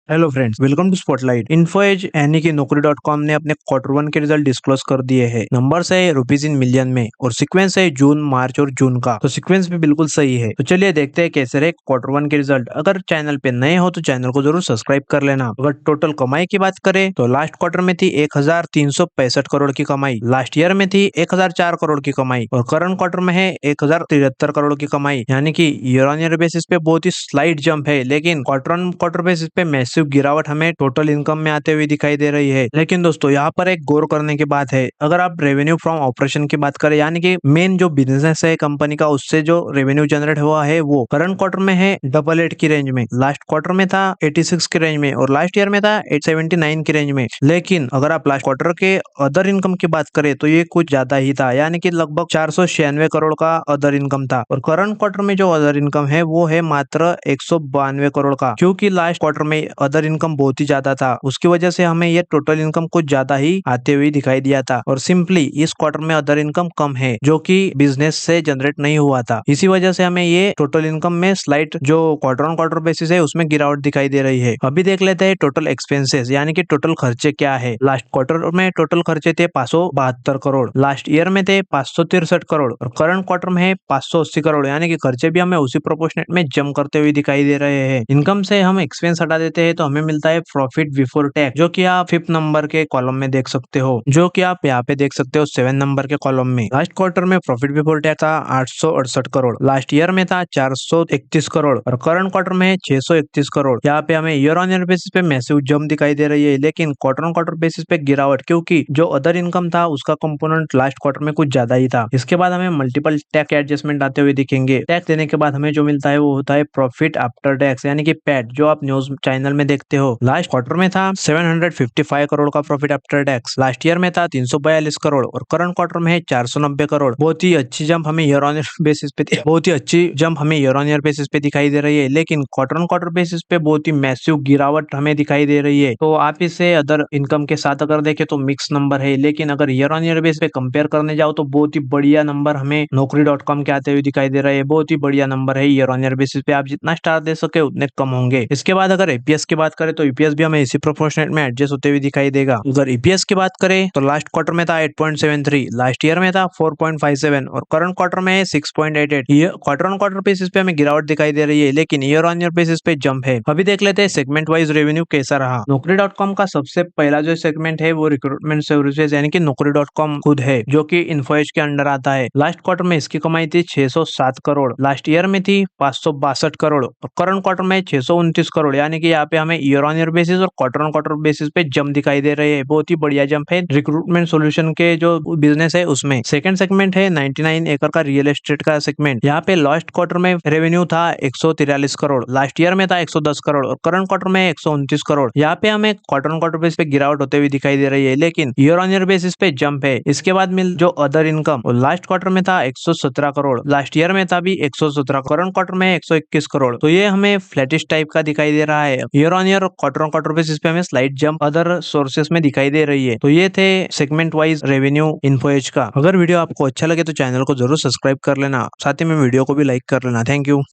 Hello friends, welcome to spotlight. Info Edge यानी कि नौकरी.com ने अपने क्वार्टर 1 के रिजल्ट डिस्क्लोज कर दिए हैं। नंबर्स है रुपीज इन मिलियन में और सीक्वेंस है जून, मार्च और जून का। तो सीक्वेंस भी बिल्कुल सही है। तो चलिए देखते हैं कैसे रहे क्वार्टर 1 के रिजल्ट। अगर चैनल पे नए हो तो चैनल को जरूर सब्सक्राइब कर लेना। अगर टोटल कमाई की बात करें तो लास्ट क्वार्टर में थी 1365 करोड़ की कमाई, लास्ट ईयर में थी 1004 करोड़ की कमाई और करंट क्वार्टर में है 1073 करोड़ की कमाई। यानी कि ईयर ऑन ईयर बेसिस पे बहुत ही स्लाइट जंप है, लेकिन क्वार्टर ऑन क्वार्टर बेसिस पे मैसिव गिरावट हमें टोटल इनकम में आते हुए दिखाई दे रही है। लेकिन दोस्तों यहाँ पर एक गौर करने की बात है, अगर आप रेवेन्यू फ्रॉम ऑपरेशन की बात करें यानी कि मेन जो बिजनेस है कंपनी का, उससे जो रेवेन्यू जनरेट हुआ है वो करंट क्वार्टर में है 88 की रेंज में, लास्ट क्वार्टर में था 86 की रेंज में और लास्ट ईयर में था 879 की रेंज में। लेकिन अगर आप लास्ट क्वार्टर के अदर इनकम की बात करें तो ये कुछ ज्यादा ही था, यानी कि लगभग 496 करोड़ का अदर इनकम था और करंट क्वार्टर में जो अदर इनकम है वो है मात्र 192 करोड़ का। क्योंकि लास्ट क्वार्टर में अदर इनकम बहुत ही ज्यादा था, उसकी वजह से हमें ये टोटल इनकम कुछ ज्यादा ही आते हुए दिखाई दिया था और सिंपली इस क्वार्टर में अदर इनकम कम है जो कि बिजनेस से जनरेट नहीं हुआ था। इसी वजह से हमें ये टोटल इनकम में स्लाइट जो क्वार्टर ऑन क्वार्टर बेसिस है उसमें गिरावट दिखाई दे रही है। अभी देख लेते हैं टोटल एक्सपेंसेस यानी कि टोटल खर्चे क्या है। लास्ट क्वार्टर में टोटल खर्चे थे 572 करोड़, लास्ट ईयर में थे 563 करोड़ और करंट क्वार्टर में है 580 करोड़, यानी कि खर्चे भी हमें उसी प्रोपोर्शनेट में जम करते हुए दिखाई दे रहे हैं। इनकम से हम एक्सपेंस हटा देते हैं तो हमें मिलता है प्रॉफिट बिफोर टैक्स, जो कि आप 5th नंबर के कॉलम में देख सकते हो, जो कि आप यहाँ पे देख सकते हो 7 नंबर के कॉलम में। लास्ट क्वार्टर में प्रॉफिट बिफोर टैक्स था 868 करोड़, लास्ट ईयर में था 431 करोड़ और करंट क्वार्टर में है 631 करोड़। यहाँ पे हमें ईयर ऑन ईयर बेसिस पे मैसिव जंप दिखाई दे रही है, लेकिन क्वार्टर ऑन क्वार्टर बेसिस पे गिरावट, क्योंकि जो अदर इनकम था उसका कंपोनेंट लास्ट क्वार्टर में कुछ ज्यादा ही था। इसके बाद हमें मल्टीपल टैक्स एडजस्टमेंट आते हुए दिखेंगे। टैक्स देने के बाद हमें जो मिलता है वो होता है प्रॉफिट आफ्टर टैक्स यानी कि पैट, जो आप न्यूज चैनल में देखते हो। लास्ट क्वार्टर में था 755 करोड़ का profit after tax, last year में था 342 करोड़ और करंट क्वार्टर में है 490 करोड़। बहुत ही अच्छी जंप हमें ईयर ऑन ईयर बेसिस पे बहुत ही अच्छी जंप हमें ईयर ऑन ईयर बेसिस पे दिखाई दे रही है, लेकिन क्वार्टर ऑन क्वार्टर बेसिस पे बहुत ही मैसिव गिरावट हमें दिखाई दे रही है। तो आप इसे अदर इनकम के साथ अगर देखें तो मिक्स नंबर है, लेकिन अगर ईयर ऑन ईयर बेसिस पे कंपेयर करने जाओ तो बहुत ही बढ़िया नंबर हमें नौकरी.com के आते हुए दिखाई दे रहा है। बहुत ही बढ़िया नंबर है ईयर ऑन ईयर बेसिस पे, आप जितना स्टार दे सके उतने कम होंगे। इसके बाद अगर ईपीएस की बात करें तो ईपीएस भी हमें इसी प्रोपोर्शनेट में एडजस्ट होते हुए दिखाई देगा। अगर ईपीएस की बात करें तो लास्ट क्वार्टर में था 8.73, लास्ट ईयर में था 4.57 और करंट क्वार्टर में है 6.88। ये क्वार्टर ऑन क्वार्टर बेसिस पे हमें गिरावट दिखाई दे रही है, लेकिन ईयर ऑन ईयर बेसिस पे जंप है। अभी देख लेते हैं सेगमेंट वाइज रेवेन्यू कैसा रहा। नौकरी.com का सबसे पहला जो सेगमेंट है वो रिक्रूटमेंट सर्विसेज यानी कि नौकरी.com खुद है, जो कि इन्फोएज के अंडर आता है। लास्ट क्वार्टर में इसकी कमाई थी 607 करोड़, लास्ट ईयर में थी 562 करोड़ और करंट क्वार्टर में 629 करोड़, यानी कि यहाँ पे हमें ईयर ऑन ईयर बेसिस और क्वार्टर ऑन क्वार्टर बेसिस पे जंप दिखाई दे रहे हैं। बहुत ही बढ़िया जंप है रिक्रूटमेंट सॉल्यूशन के जो बिजनेस है उसमें। सेकंड सेगमेंट है 99 एकड़ का रियल एस्टेट का सेगमेंट। यहाँ पे लास्ट क्वार्टर में रेवेन्यू था 143 करोड़, लास्ट ईयर में था 110 करोड़ और करंट क्वार्टर में 129 करोड़। यहाँ पे हमें क्वार्टर ऑन क्वार्टर बेसिस पे गिरावट होते हुए दिखाई दे रही है, लेकिन ईयर ऑन ईयर बेसिस पे जंप है। इसके बाद मिल जो अदर इनकम, लास्ट क्वार्टर में था 117 करोड़, लास्ट ईयर में था भी 117, करंट क्वार्टर में 121 करोड़। तो ये हमें फ्लैटिश टाइप का दिखाई दे रहा है। Year on year quarter on quarter basis पे हमें स्लाइट जंप अदर सोर्सेस में दिखाई दे रही है। तो ये थे सेगमेंट वाइज रेवेन्यू इन्फोएज का। अगर वीडियो आपको अच्छा लगे तो चैनल को जरूर सब्सक्राइब कर लेना, साथ ही में वीडियो को भी लाइक कर लेना। Thank you.